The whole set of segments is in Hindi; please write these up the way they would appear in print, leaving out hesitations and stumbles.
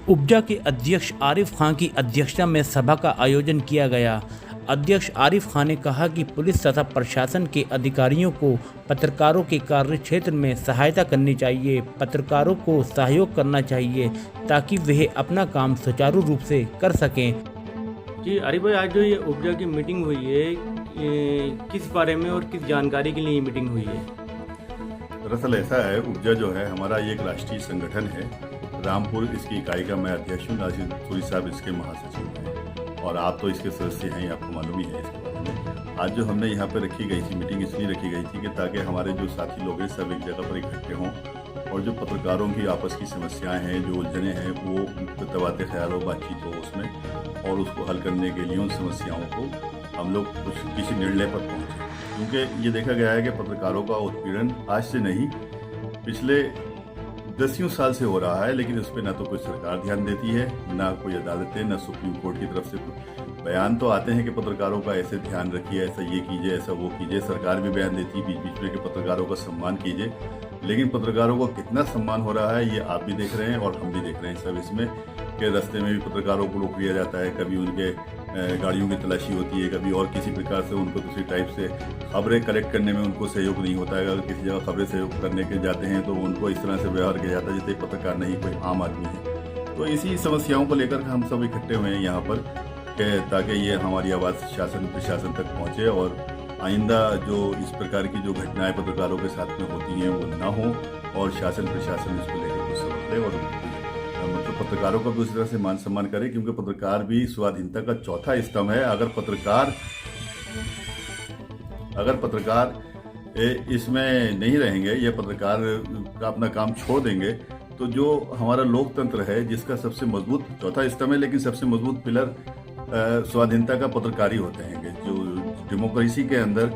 उपजा के अध्यक्ष आरिफ खान की अध्यक्षता में सभा का आयोजन किया गया। अध्यक्ष आरिफ खान ने कहा कि पुलिस तथा प्रशासन के अधिकारियों को पत्रकारों के कार्य क्षेत्र में सहायता करनी चाहिए, पत्रकारों को सहयोग करना चाहिए ताकि वे अपना काम सुचारू रूप से कर सकें। जी आरिफ भाई, आज जो ये उपजा की मीटिंग हुई है, किस बारे में और किस जानकारी के लिए ये मीटिंग हुई है? दरअसल ऐसा है, उपजा जो है हमारा ये एक राष्ट्रीय संगठन है। रामपुर इसकी इकाई का मैं अध्यक्ष हूँ, नासिर सूरी साहब इसके महासचिव हैं और आप तो इसके सदस्य हैं, आपको मालूम ही है इसके बारे में। आज जो हमने यहाँ पर रखी गई थी मीटिंग इसलिए रखी गई थी कि ताकि हमारे जो साथी लोग हैं सब एक जगह पर इकट्ठे हों और जो पत्रकारों की आपस की समस्याएं हैं, जो उलझने हैं, वो तबादले ख्याल हो, बातचीत हो उसमें और उसको हल करने के लिए उन समस्याओं को हम लोग कुछ किसी निर्णय पर पहुँचे। क्योंकि ये देखा गया है कि पत्रकारों का उत्पीड़न आज से नहीं, पिछले 10 साल से हो रहा है, लेकिन उस पर ना तो कोई सरकार ध्यान देती है, ना कोई अदालतें, ना सुप्रीम कोर्ट की तरफ से बयान तो आते हैं कि पत्रकारों का ऐसे ध्यान रखिए, ऐसा ये कीजिए, ऐसा वो कीजिए। सरकार भी बयान देती है बीच बीच में कि पत्रकारों का सम्मान कीजिए, लेकिन पत्रकारों को कितना सम्मान हो रहा है ये आप भी देख रहे हैं और हम भी देख रहे हैं सब इसमें, कि रास्ते में भी पत्रकारों को रोक लिया जाता है, कभी उनके गाड़ियों की तलाशी होती है, कभी और किसी प्रकार से उनको दूसरी टाइप से खबरें कलेक्ट करने में उनको सहयोग नहीं होता है। अगर किसी जगह खबरें सहयोग करने के जाते हैं तो उनको इस तरह से व्यवहार किया जाता है जैसे पत्रकार नहीं कोई आम आदमी है। तो इसी समस्याओं को लेकर हम सब इकट्ठे हुए हैं यहाँ पर ताकि ये हमारी आवाज़ शासन प्रशासन तक पहुँचे और आइंदा जो इस प्रकार की जो घटनाएं पत्रकारों के साथ में होती हैं वो ना हो और शासन प्रशासन इसको लेकर कुछ समझ ले और मतलब पत्रकारों का भी उसी तरह से मान सम्मान करे, क्योंकि पत्रकार भी स्वाधीनता का चौथा स्तंभ है। अगर पत्रकार इसमें नहीं रहेंगे या पत्रकार का अपना काम छोड़ देंगे तो जो हमारा लोकतंत्र है जिसका सबसे मजबूत चौथा स्तंभ है, लेकिन सबसे मजबूत पिलर स्वाधीनता का पत्रकारी होते हैं। जो डेमोक्रेसी के अंदर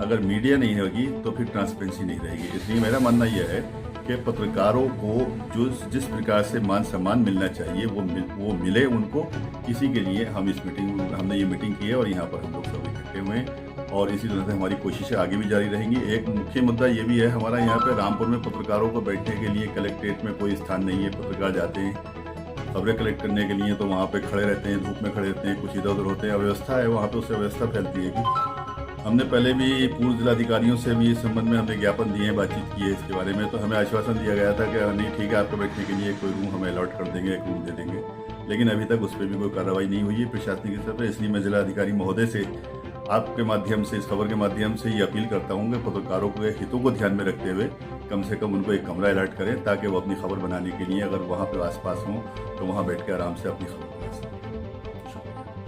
अगर मीडिया नहीं होगी तो फिर ट्रांसपेरेंसी नहीं रहेगी। इसलिए मेरा मानना यह है कि पत्रकारों को जो जिस प्रकार से मान सम्मान मिलना चाहिए वो मिले उनको। इसी के लिए हमने ये मीटिंग की है और यहाँ पर हम लोग सब इकट्ठे हुए हैं और इसी तरह से हमारी कोशिशें आगे भी जारी रहेंगी। एक मुख्य मुद्दा ये भी है हमारा यहाँ पे रामपुर में पत्रकारों को बैठने के लिए कलेक्ट्रेट में कोई स्थान नहीं है। पत्रकार जाते हैं खबरें कलेक्ट करने के लिए तो वहाँ पे खड़े रहते हैं, धूप में खड़े रहते हैं, कुछ इधर उधर होते हैं। अव्यवस्था है वहाँ पे, उससे अव्यवस्था फैलती है कि हमने पहले भी पूर्व जिलाधिकारियों से भी इस संबंध में हमने ज्ञापन दिए हैं, बातचीत की है इसके बारे में। तो हमें आश्वासन दिया गया था कि नहीं ठीक है, आपको बैठने के लिए कोई रूम हमें अलॉट कर देंगे, एक रूम दे देंगे, लेकिन अभी तक उस पर भी कोई कार्रवाई नहीं हुई है प्रशासनिक स्तर पर। इसलिए मैं जिलाधिकारी महोदय से आपके माध्यम से, इस खबर के माध्यम से ये अपील करता हूँ कि पत्रकारों के हितों को ध्यान में रखते हुए कम से कम उनको एक कमरा अलॉट करें ताकि वो अपनी खबर बनाने के लिए अगर वहाँ पे आसपास हों तो वहाँ बैठ के आराम से अपनी खबर बना सकें।